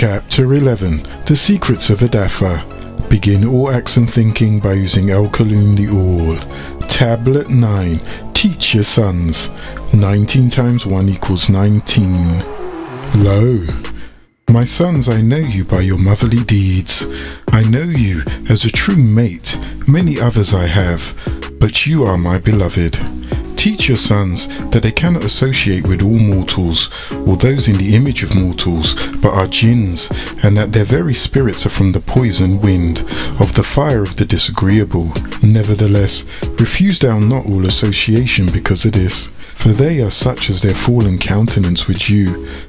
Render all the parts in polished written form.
Chapter 11. The Secrets of Adafa. Begin all acts and thinking by using Al-Kalum the All. Tablet 9. Teach your sons. 19 times 1 equals 19. Lo, my sons, I know you by your motherly deeds. I know you as a true mate, many others I have, but you are my beloved. Teach your sons that they cannot associate with all mortals, or those in the image of mortals, but are jinns, and that their very spirits are from the poison wind, of the fire of the disagreeable. Nevertheless, refuse thou not all association because of this, for they are such as their fallen countenance with you,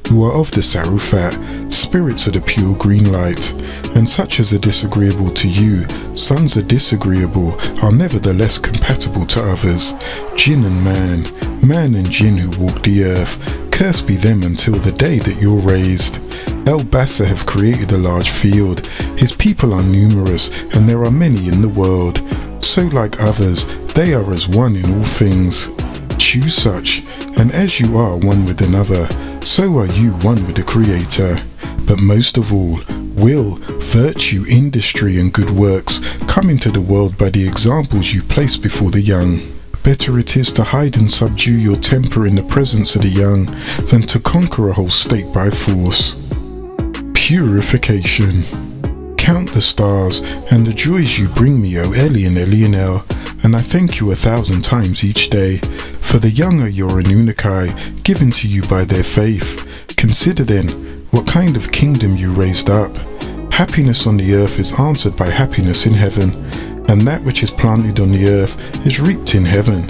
who are of the Sarufat, spirits of the pure green light, and such as are disagreeable to you, sons are disagreeable, are nevertheless compatible to others, jinn and man and jinn who walk the earth, cursed be them until the day that you're raised. El-Bassa have created a large field, his people are numerous, and there are many in the world, so like others, they are as one in all things. Choose such, and as you are one with another, so are you one with the Creator. But most of all, will, virtue, industry and good works come into the world by the examples you place before the young. Better it is to hide and subdue your temper in the presence of the young than to conquer a whole state by force. Purification. Count the stars and the joys you bring me, O Eli and Elianel, and I thank you 1,000 times each day, for the young are your Anunnaki, given to you by their faith. Consider then what kind of kingdom you raised up. Happiness on the earth is answered by happiness in heaven, and that which is planted on the earth is reaped in heaven.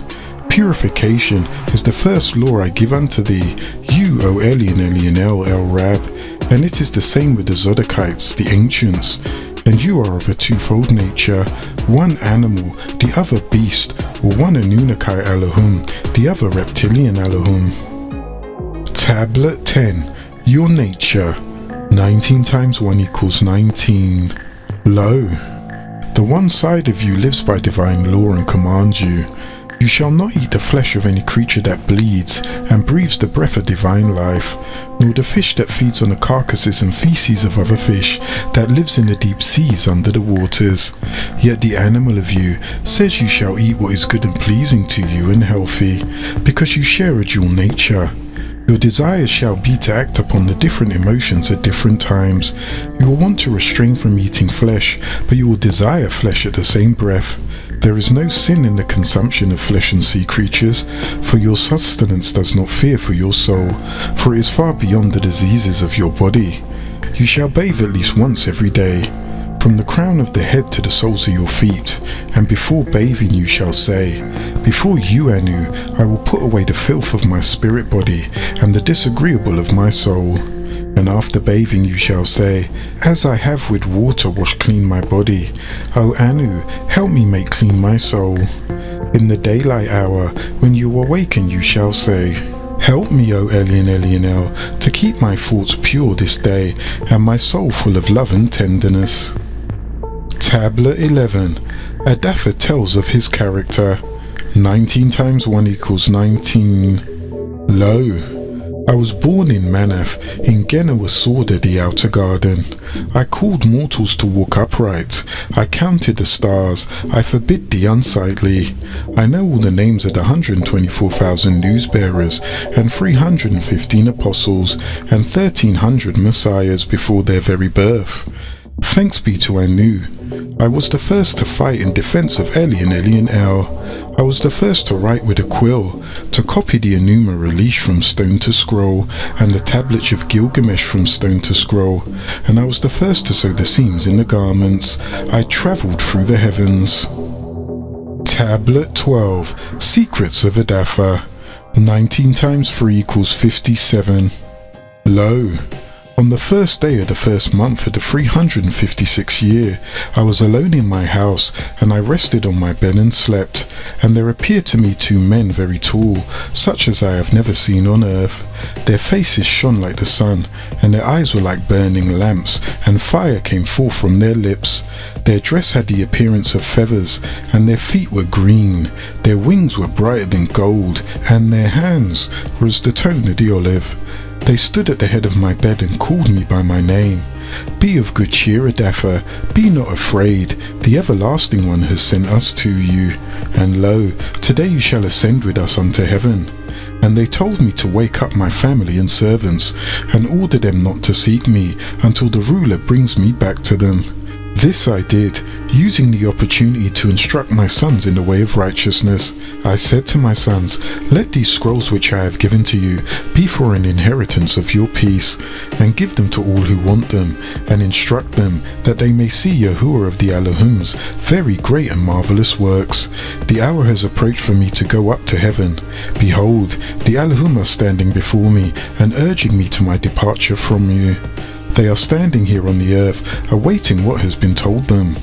Purification is the first law I give unto thee, you, O Eli and Elianel, El-Rab, and it is the same with the Zodakites, the ancients. And you are of a twofold nature, one animal, the other beast, or one Anunnaki Elohim, the other reptilian Elohim. Tablet 10. Your nature. 19 times 1 equals 19. Lo, the one side of you lives by divine law and commands you. You shall not eat the flesh of any creature that bleeds and breathes the breath of divine life, nor the fish that feeds on the carcasses and feces of other fish that lives in the deep seas under the waters. Yet the animal of you says you shall eat what is good and pleasing to you and healthy, because you share a dual nature. Your desires shall be to act upon the different emotions at different times. You will want to restrain from eating flesh, but you will desire flesh at the same breath. There is no sin in the consumption of flesh and sea creatures, for your sustenance does not fear for your soul, for it is far beyond the diseases of your body. You shall bathe at least once every day, from the crown of the head to the soles of your feet, and before bathing you shall say, before you, Anu, I will put away the filth of my spirit body, and the disagreeable of my soul. And after bathing you shall say, as I have with water washed clean my body, O Anu, help me make clean my soul. In the daylight hour, when you awaken you shall say, help me, O Eli and Elianel, to keep my thoughts pure this day, and my soul full of love and tenderness. Tablet 11. Adafa tells of his character. 19 times 1 equals 19. Lo, I was born in Manath, in Genna-Wasorda, the outer garden. I called mortals to walk upright. I counted the stars. I forbid the unsightly. I know all the names of the 124,000 newsbearers, and 315 apostles, and 1,300 messiahs before their very birth. Thanks be to Anu. I was the first to fight in defense of Eli and Elianel. I was the first to write with a quill, to copy the Enuma Elish from stone to scroll, and the tablets of Gilgamesh from stone to scroll, and I was the first to sew the seams in the garments. I travelled through the heavens. Tablet 12. Secrets of Adafa. 19 times 3 equals 57. Lo, on the first day of the first month of the 356th year, I was alone in my house, and I rested on my bed and slept, and there appeared to me 2 men very tall, such as I have never seen on earth. Their faces shone like the sun, and their eyes were like burning lamps, and fire came forth from their lips. Their dress had the appearance of feathers, and their feet were green. Their wings were brighter than gold, and their hands were as the tone of the olive. They stood at the head of my bed and called me by my name. Be of good cheer, Adapha, be not afraid, the Everlasting One has sent us to you. And lo, today you shall ascend with us unto heaven. And they told me to wake up my family and servants, and order them not to seek me until the ruler brings me back to them. This I did, using the opportunity to instruct my sons in the way of righteousness. I said to my sons, let these scrolls which I have given to you be for an inheritance of your peace, and give them to all who want them, and instruct them that they may see Yahuwah of the Elohim's very great and marvelous works. The hour has approached for me to go up to heaven. Behold, the Elohim are standing before me, and urging me to my departure from you. They are standing here on the earth, awaiting what has been told them.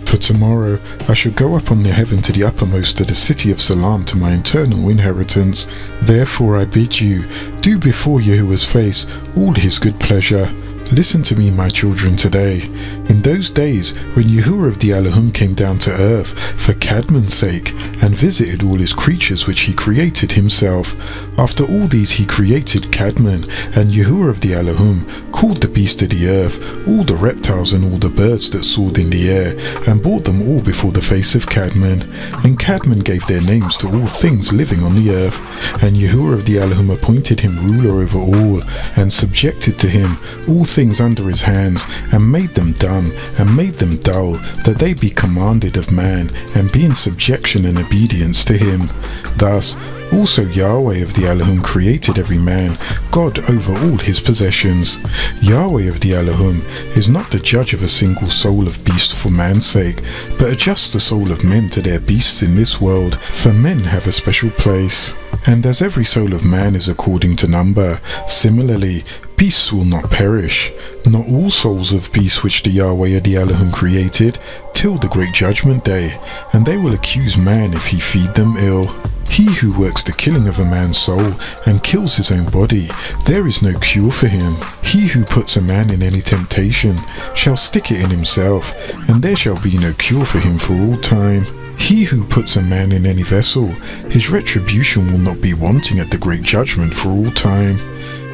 For tomorrow I shall go up on the heaven to the uppermost of the city of Salam to my eternal inheritance. Therefore I bid you, do before Yahuwah's face all his good pleasure. Listen to me, my children, today. In those days when Yahuwah of the Elohim came down to earth for Cadmon's sake, and visited all his creatures which he created himself, after all these he created Cadmon, and Yahuwah of the Elohim called the beasts of the earth, all the reptiles and all the birds that soared in the air, and brought them all before the face of Cadmon. And Cadmon gave their names to all things living on the earth, and Yahuwah of the Elohim appointed him ruler over all, and subjected to him all things under his hands, and made them dumb, and made them dull, that they be commanded of man, and be in subjection and obedience to him. Thus also Yahweh of the Elohim created every man, God over all his possessions. Yahweh of the Elohim is not the judge of a single soul of beast for man's sake, but adjusts the soul of men to their beasts in this world, for men have a special place. And as every soul of man is according to number, similarly beasts will not perish, not all souls of beasts which the Yahweh of the Elohim created, till the great judgment day, and they will accuse man if he feed them ill. He who works the killing of a man's soul and kills his own body, there is no cure for him. He who puts a man in any temptation shall stick it in himself, and there shall be no cure for him for all time. He who puts a man in any vessel, his retribution will not be wanting at the great judgment for all time.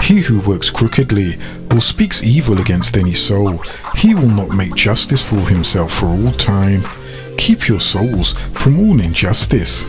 He who works crookedly or speaks evil against any soul, he will not make justice for himself for all time. Keep your souls from all injustice.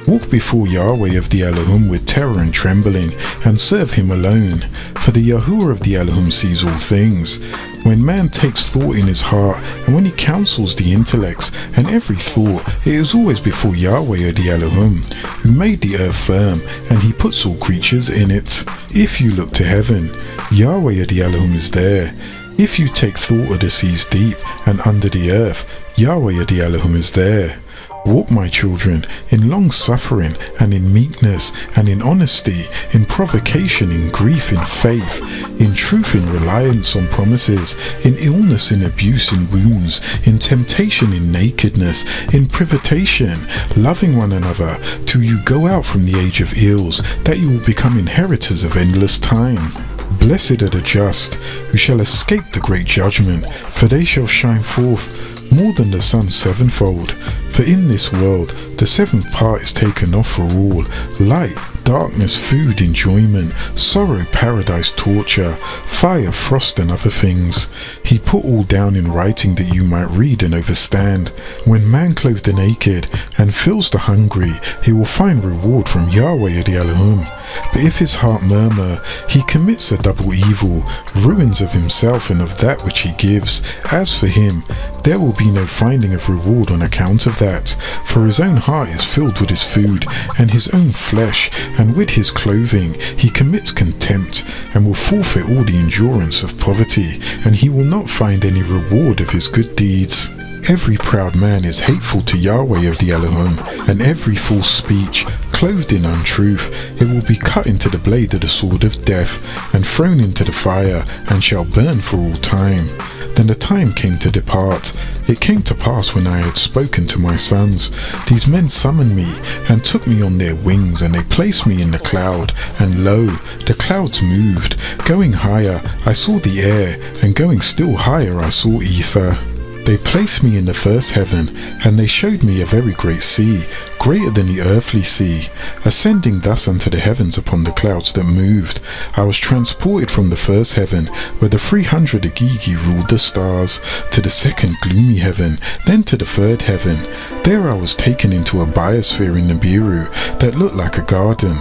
Walk before Yahweh of the Elohim with terror and trembling, and serve him alone, for the Yahuwah of the Elohim sees all things. When man takes thought in his heart, and when he counsels the intellects, and every thought, it is always before Yahweh of the Elohim, who made the earth firm, and he puts all creatures in it. If you look to heaven, Yahweh of the Elohim is there. If you take thought of the seas deep, and under the earth, Yahweh of the Elohim is there. Walk, my children, in long suffering, and in meekness, and in honesty, in provocation, in grief, in faith, in truth, in reliance on promises, in illness, in abuse, in wounds, in temptation, in nakedness, in privation, loving one another, till you go out from the age of ills, that you will become inheritors of endless time. Blessed are the just, who shall escape the great judgment, for they shall shine forth more than the sun sevenfold. For in this world the seventh part is taken off for all: light, darkness, food, enjoyment, sorrow, paradise, torture, fire, frost, and other things. He put all down in writing that you might read and overstand. When man clothes the naked and fills the hungry, he will find reward from Yahweh the Elohim. But if his heart murmur, he commits a double evil, ruins of himself and of that which he gives. As for him, there will be no finding of reward on account of that, for his own heart is filled with his food, and his own flesh, and with his clothing he commits contempt, and will forfeit all the endurance of poverty, and he will not find any reward of his good deeds. Every proud man is hateful to Yahweh of the Elohim, and every false speech, clothed in untruth, it will be cut into the blade of the sword of death, and thrown into the fire, and shall burn for all time. Then the time came to depart. It came to pass when I had spoken to my sons, these men summoned me, and took me on their wings, and they placed me in the cloud, and lo, the clouds moved. Going higher, I saw the air, and going still higher, I saw ether. They placed me in the first heaven, and they showed me a very great sea, greater than the earthly sea. Ascending thus unto the heavens upon the clouds that moved, I was transported from the first heaven, where the 300 Agigi ruled the stars, to the second gloomy heaven, then to the third heaven. There I was taken into a biosphere in Nibiru that looked like a garden,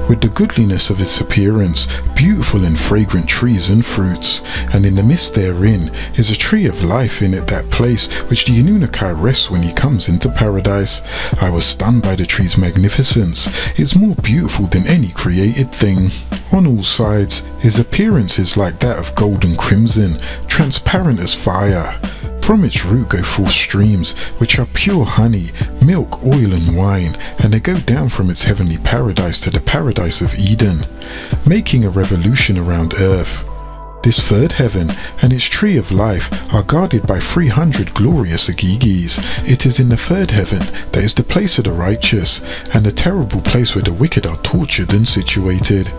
with the goodliness of its appearance, beautiful and fragrant trees and fruits, and in the midst therein is a tree of life in it, that place which the Anunnaki rests when he comes into paradise. I was stunned by the tree's magnificence. It's more beautiful than any created thing. On all sides, his appearance is like that of gold and crimson, transparent as fire. From its root go forth streams, which are pure honey, milk, oil and wine, and they go down from its heavenly paradise to the paradise of Eden, making a revolution around earth. This third heaven and its tree of life are guarded by 300 glorious Agigis. It is in the third heaven that is the place of the righteous, and the terrible place where the wicked are tortured and situated.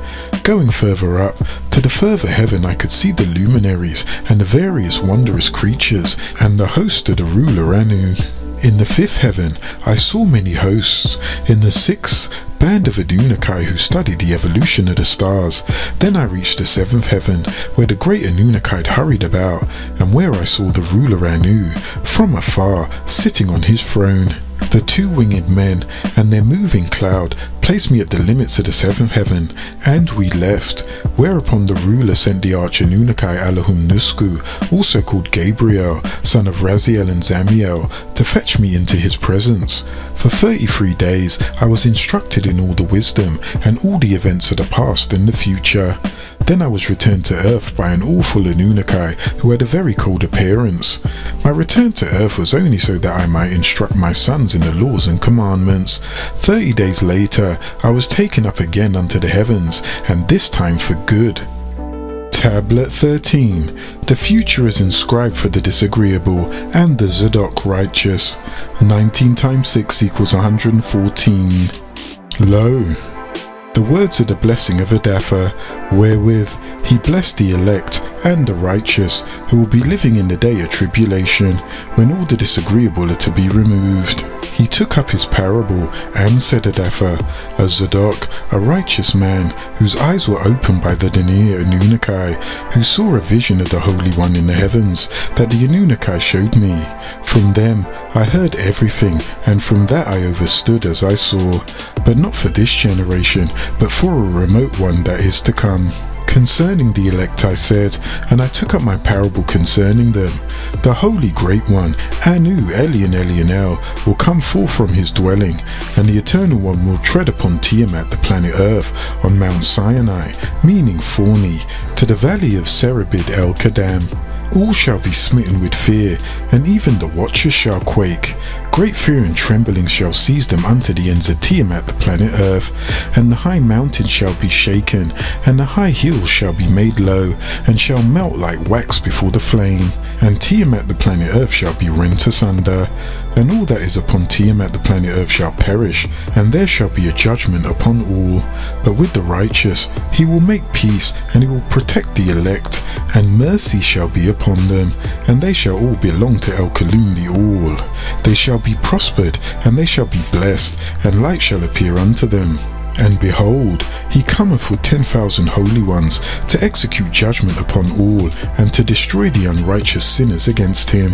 Going further up, to the further heaven I could see the luminaries and the various wondrous creatures, and the host of the ruler Anu. In the fifth heaven I saw many hosts. In the sixth, band of Anunnaki who studied the evolution of the stars. Then I reached the seventh heaven, where the great Anunnaki hurried about, and where I saw the ruler Anu from afar, sitting on his throne. The two winged men and their moving cloud placed me at the limits of the seventh heaven, and we left, whereupon the ruler sent the arch-Anunnaki Allahum Nusku, also called Gabriel, son of Raziel and Zamiel, to fetch me into his presence. For 33 days I was instructed in all the wisdom and all the events of the past and the future. Then I was returned to earth by an awful Anunnaki who had a very cold appearance. My return to earth was only so that I might instruct my sons in the laws and commandments. 30 days later I was taken up again unto the heavens, and this time for good. Tablet 13. The future is inscribed for the disagreeable and the Zadok righteous. 19 times 6 equals 114. Lo, the words of the blessing of Adafa, wherewith he blessed the elect and the righteous, who will be living in the day of tribulation, when all the disagreeable are to be removed. He took up his parable and said, Adafa, a Zadok, a righteous man, whose eyes were opened by the Denir Anunnaki, who saw a vision of the Holy One in the heavens, that the Anunnaki showed me. From them I heard everything, and from that I overstood as I saw, but not for this generation, but for a remote one that is to come. Concerning the elect I said, and I took up my parable concerning them. The Holy Great One, Anu Elion Elionel, will come forth from his dwelling, and the Eternal One will tread upon Tiamat, the planet Earth, on Mount Sinai, meaning Forni, to the valley of Serebid El Kadam. All shall be smitten with fear, and even the watchers shall quake. Great fear and trembling shall seize them unto the ends of Tiamat, the planet Earth, and the high mountains shall be shaken, and the high hills shall be made low, and shall melt like wax before the flame, and Tiamat, the planet Earth, shall be rent asunder, and all that is upon Tiamat, the planet Earth, shall perish, and there shall be a judgment upon all. But with the righteous he will make peace, and he will protect the elect, and mercy shall be upon them, and they shall all belong to El Kalum the All. They shall be prospered, and they shall be blessed, and light shall appear unto them. And behold, he cometh with 10,000 holy ones, to execute judgment upon all, and to destroy the unrighteous sinners against him.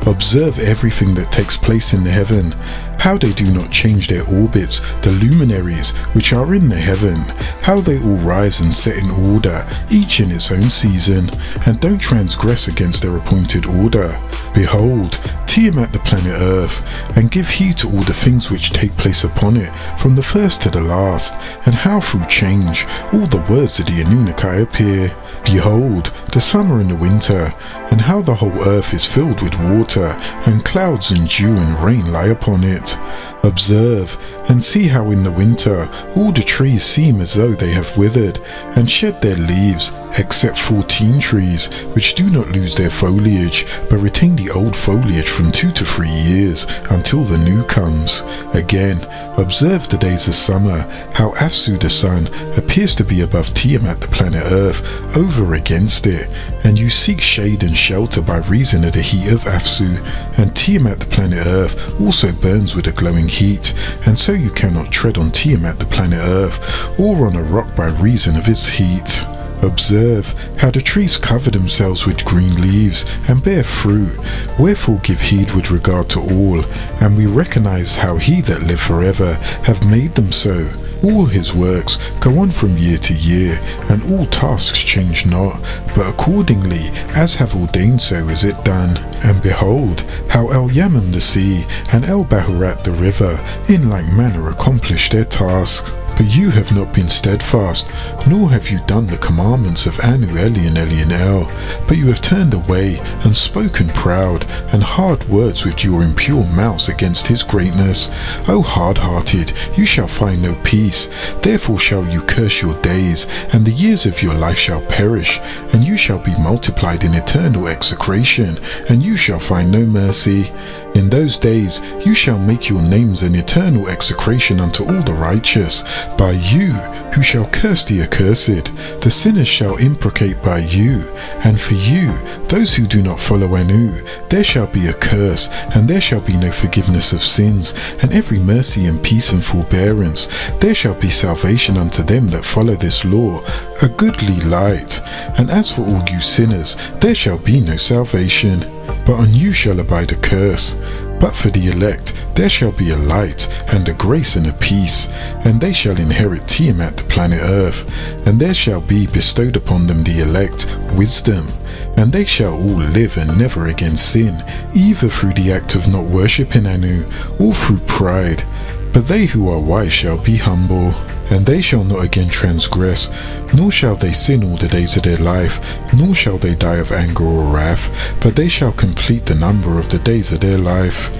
Observe everything that takes place in the heaven, how they do not change their orbits, the luminaries which are in the heaven, how they all rise and set in order, each in its own season, and don't transgress against their appointed order. Behold, Tiamat the planet Earth, and give heed to all the things which take place upon it, from the first to the last, and how through change all the words of the Anunnaki appear. Behold, the summer and the winter, and how the whole earth is filled with water, and clouds and dew and rain lie upon it. Observe, and see how in the winter all the trees seem as though they have withered and shed their leaves, except 14 trees which do not lose their foliage but retain the old foliage from 2 to 3 years until the new comes. Again, observe the days of summer, how Afsu the sun appears to be above Tiamat the planet Earth, over against it, and you seek shade and shelter by reason of the heat of Afsu, and Tiamat the planet Earth also burns with a glowing heat, and so you cannot tread on Tiamat the planet Earth, or on a rock by reason of its heat. Observe how the trees cover themselves with green leaves and bear fruit, wherefore give heed with regard to all, and we recognize how he that live forever have made them so. All his works go on from year to year, and all tasks change not, but accordingly as have ordained so is it done. And behold, how El-Yaman the sea and El-Bahurat the river in like manner accomplish their tasks. But you have not been steadfast, nor have you done the commandments of Anu, Eli, and Elionel, but you have turned away and spoken proud and hard words with your impure mouths against his greatness. O hard-hearted, you shall find no peace, therefore shall you curse your days, and the years of your life shall perish, and you shall be multiplied in eternal execration, and you shall find no mercy. In those days you shall make your names an eternal execration unto all the righteous. By you, who shall curse the accursed, the sinners shall imprecate by you. And for you, those who do not follow Anu, there shall be a curse, and there shall be no forgiveness of sins, and every mercy and peace and forbearance. There shall be salvation unto them that follow this law, a goodly light. And as for all you sinners, there shall be no salvation, but on you shall abide a curse. But for the elect there shall be a light, and a grace and a peace, and they shall inherit Tiamat the planet Earth, and there shall be bestowed upon them the elect wisdom, and they shall all live and never again sin, either through the act of not worshipping Anu, or through pride. But they who are wise shall be humble, and they shall not again transgress, nor shall they sin all the days of their life, nor shall they die of anger or wrath, but they shall complete the number of the days of their life.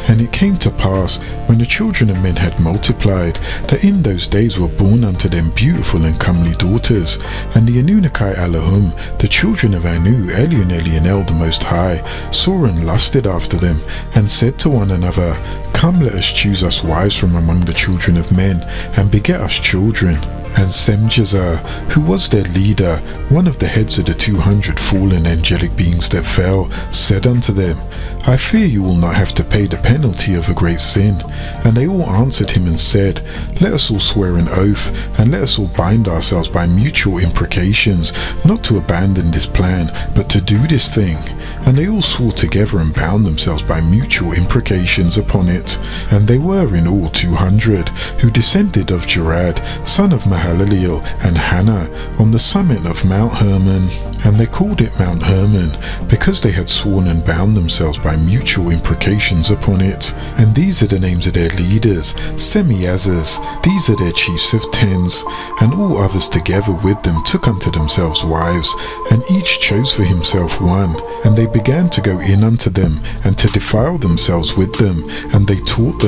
And it came to pass, when the children of men had multiplied, that in those days were born unto them beautiful and comely daughters. And the Anunnaki Allahum, the children of Anu, Eli and Elionel the Most High, saw and lusted after them, and said to one another, Come, let us choose us wives from among the children of men, and beget us children. And Semjazar, who was their leader, one of the heads of the 200 fallen angelic beings that fell, said unto them, I fear you will not have to pay the penalty of a great sin. And they all answered him and said, Let us all swear an oath, and let us all bind ourselves by mutual imprecations, not to abandon this plan, but to do this thing. And they all swore together and bound themselves by mutual imprecations upon it. And they were in all 200, who descended of Jarad, son of Mahalaleel, and Hannah, on the summit of Mount Hermon. And they called it Mount Hermon, because they had sworn and bound themselves by mutual imprecations upon it. And these are the names of their leaders, Semiazars, these are their chiefs of tens, and all others together with them took unto themselves wives, and each chose for himself one. And they began to go in unto them, and to defile themselves with them, and they taught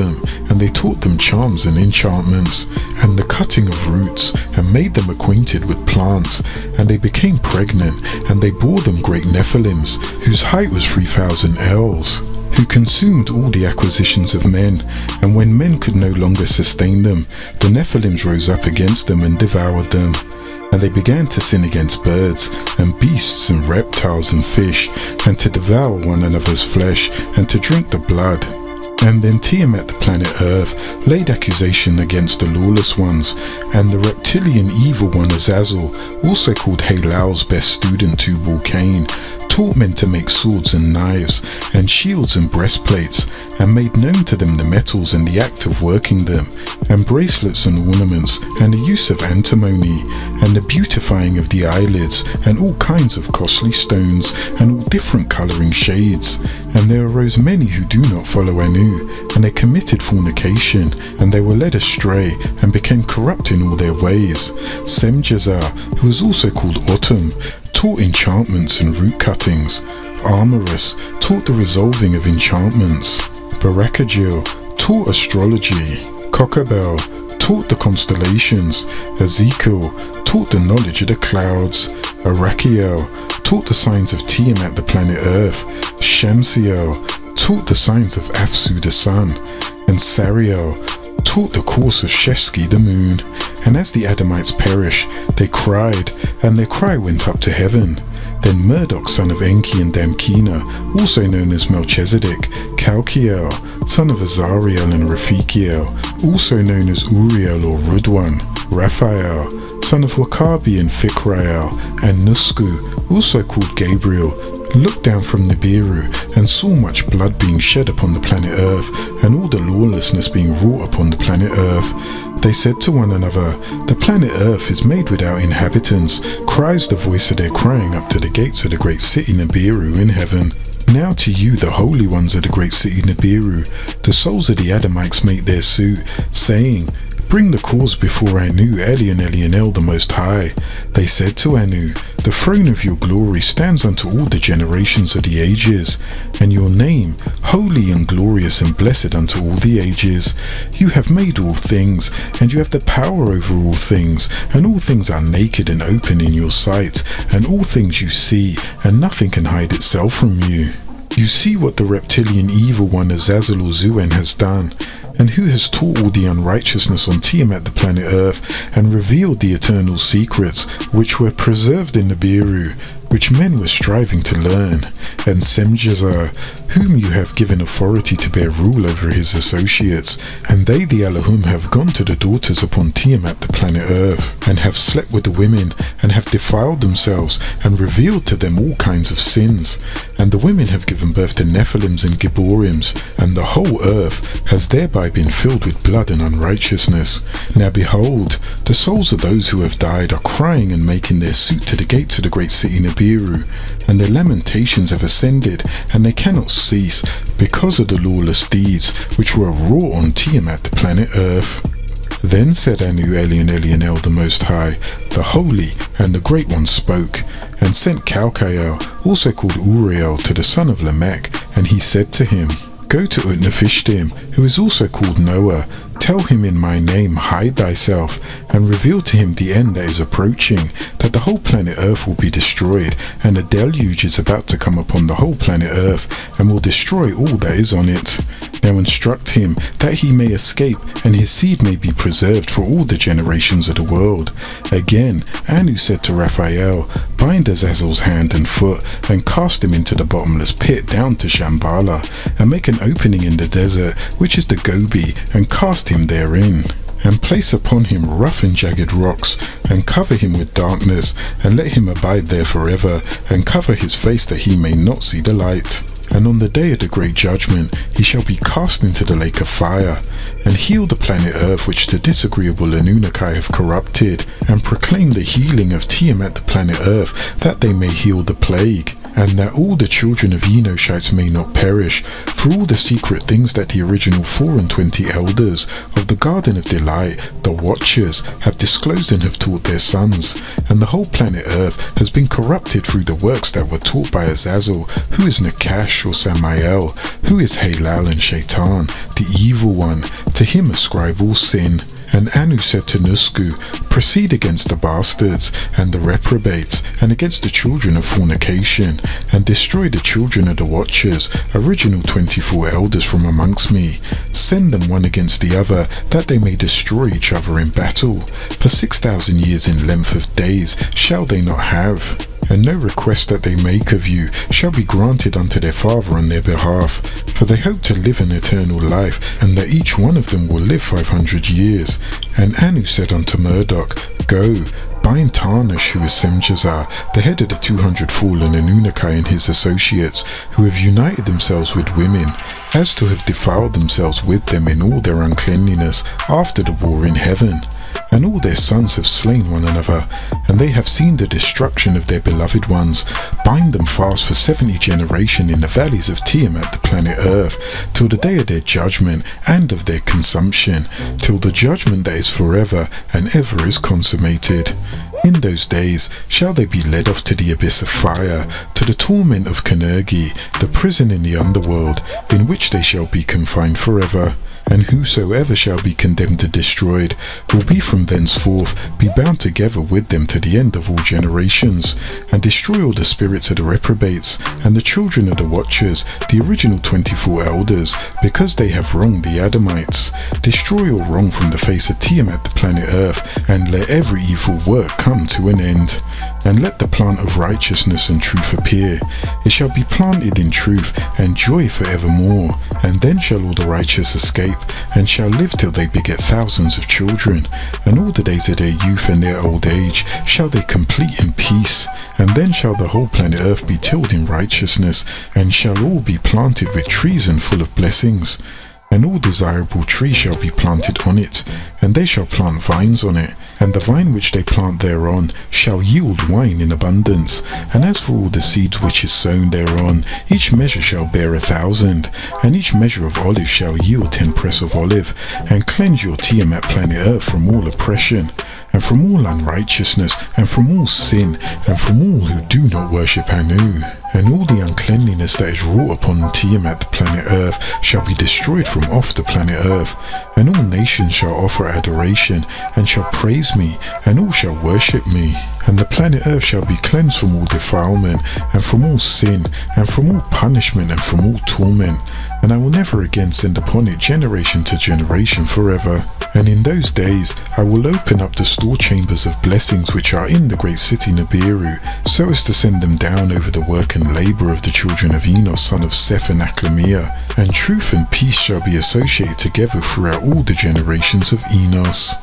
them charms and enchantments, and the cutting of roots, and made them acquainted with plants, and they became pregnant, and they bore them great Nephilims, whose height was 3,000 ells, who consumed all the acquisitions of men. And when men could no longer sustain them, the Nephilims rose up against them and devoured them. And they began to sin against birds, and beasts, and reptiles, and fish, and to devour one another's flesh, and to drink the blood. And then Tiamat the planet Earth laid accusation against the lawless ones, and the reptilian evil one Azazel, also called Halal's best student Tubal-Cain, taught men to make swords and knives, and shields and breastplates, and made known to them the metals and the act of working them, and bracelets and ornaments, and the use of antimony, and the beautifying of the eyelids, and all kinds of costly stones, and all different colouring shades. And there arose many who do not follow Anu, and they committed fornication, and they were led astray, and became corrupt in all their ways. Semjazar, who was also called Autumn, taught enchantments and root cuttings. Armorus taught the resolving of enchantments. Barakajil taught astrology. Kokabel taught the constellations. Ezekiel taught the knowledge of the clouds. Arakiel taught the signs of Tiamat, the planet Earth. Shamsiel taught the signs of Afsu, the sun. And Sariel taught the course of Sheshki, the moon. And as the Adamites perished, they cried, and their cry went up to heaven. Then Murdoch, son of Enki and Damkina, also known as Melchizedek, Kalkiel, son of Azariel and Rafikiel, also known as Uriel or Rudwan, Raphael, son of Wakabi and Fikrael, and Nusku, also called Gabriel, looked down from Nibiru and saw much blood being shed upon the planet Earth, and all the lawlessness being wrought upon the planet Earth. They said to one another, "The planet Earth is made without inhabitants," cries the voice of their crying up to the gates of the great city Nibiru in heaven. Now to you, the holy ones of the great city Nibiru, the souls of the Adamites make their suit, saying, "Bring the cause before Anu, Elion Elionel the Most High." They said to Anu, "The throne of your glory stands unto all the generations of the ages, and your name, holy and glorious and blessed unto all the ages. You have made all things, and you have the power over all things, and all things are naked and open in your sight, and all things you see, and nothing can hide itself from you. You see what the reptilian evil one Azazel or Zuen has done, and who has taught all the unrighteousness on Tiamat, the planet Earth, and revealed the eternal secrets which were preserved in Nibiru, which men were striving to learn, and Semjazar, whom you have given authority to bear rule over his associates, and they the Elohim have gone to the daughters upon Tiamat, the planet Earth, and have slept with the women, and have defiled themselves, and revealed to them all kinds of sins, and the women have given birth to Nephilims and Giborims, and the whole earth has thereby been filled with blood and unrighteousness. Now behold, the souls of those who have died are crying and making their suit to the gates of the great city Nibiru, and their lamentations have ascended, and they cannot cease, because of the lawless deeds which were wrought on Tiamat, the planet Earth. Then said Anu, Elion Elionel the Most High, the Holy and the Great One spoke, and sent Kalkael, also called Uriel, to the son of Lamech, and he said to him, "Go to Utnapishtim, who is also called Noah. Tell him in my name, hide thyself, and reveal to him the end that is approaching, that the whole planet Earth will be destroyed, and a deluge is about to come upon the whole planet Earth, and will destroy all that is on it. Now instruct him, that he may escape, and his seed may be preserved for all the generations of the world." Again, Anu said to Raphael, "Bind Azazel's hand and foot, and cast him into the bottomless pit down to Shambhala, and make an opening in the desert, which is the Gobi, and cast him therein, and place upon him rough and jagged rocks, and cover him with darkness, and let him abide there forever, and cover his face that he may not see the light. And on the day of the great judgment he shall be cast into the lake of fire, and heal the planet Earth which the disagreeable Anunnaki have corrupted, and proclaim the healing of Tiamat, the planet Earth, that they may heal the plague, and that all the children of Enoshites may not perish, for all the secret things that the original 24 elders of the Garden of Delight, the Watchers, have disclosed and have taught their sons. And the whole planet Earth has been corrupted through the works that were taught by Azazel, who is Nakash or Samael, who is Halal and Shaitan, the evil one. To him ascribe all sin." And Anu said to Nusku, "Proceed against the bastards and the reprobates, and against the children of fornication, and destroy the children of the Watchers, original 24 elders from amongst me. Send them one against the other, that they may destroy each other in battle. For 6,000 years in length of days shall they not have. And no request that they make of you shall be granted unto their father on their behalf, for they hope to live an eternal life, and that each one of them will live 500 years. And Anu said unto Murdoch, "Go, bind Tarnish, who is Semjazar, the head of the 200 fallen Anunnaki and his associates, who have united themselves with women, as to have defiled themselves with them in all their uncleanliness after the war in heaven. And all their sons have slain one another, and they have seen the destruction of their beloved ones. Bind them fast for 70 generations in the valleys of Tiamat, the planet Earth, till the day of their judgment and of their consumption, till the judgment that is forever and ever is consummated. In those days shall they be led off to the abyss of fire, to the torment of Kanergi, the prison in the underworld, in which they shall be confined forever. and whosoever shall be condemned and destroyed will be from thenceforth be bound together with them to the end of all generations, and destroy all the spirits of the reprobates, and the children of the watchers, the original 24 elders, because they have wronged the Adamites. Destroy all wrong from the face of Tiamat, the planet Earth, and let every evil work come to an end. And let the plant of righteousness and truth appear. It shall be planted in truth and joy forevermore. And then shall all the righteous escape, and shall live till they beget thousands of children. And all the days of their youth and their old age shall they complete in peace. And then shall the whole planet Earth be tilled in righteousness, and shall all be planted with trees and full of blessings. And all desirable trees shall be planted on it, and they shall plant vines on it, and the vine which they plant thereon shall yield wine in abundance. And as for all the seeds which is sown thereon, each measure shall bear 1,000, and each measure of olive shall yield 10 press of olive. And cleanse your Tiamat planet Earth from all oppression, and from all unrighteousness, and from all sin, and from all who do not worship Anu. And all the uncleanliness that is wrought upon Tiamat, the planet Earth, shall be destroyed from off the planet Earth. And all nations shall offer adoration, and shall praise me, and all shall worship me. And the planet Earth shall be cleansed from all defilement, and from all sin, and from all punishment, and from all torment. And I will never again send upon it generation to generation forever. And in those days I will open up the store chambers of blessings which are in the great city Nibiru, so as to send them down over the work and labour of the children of Enos, son of Seth and Achlamiah. And truth and peace shall be associated together throughout all the generations of Enos.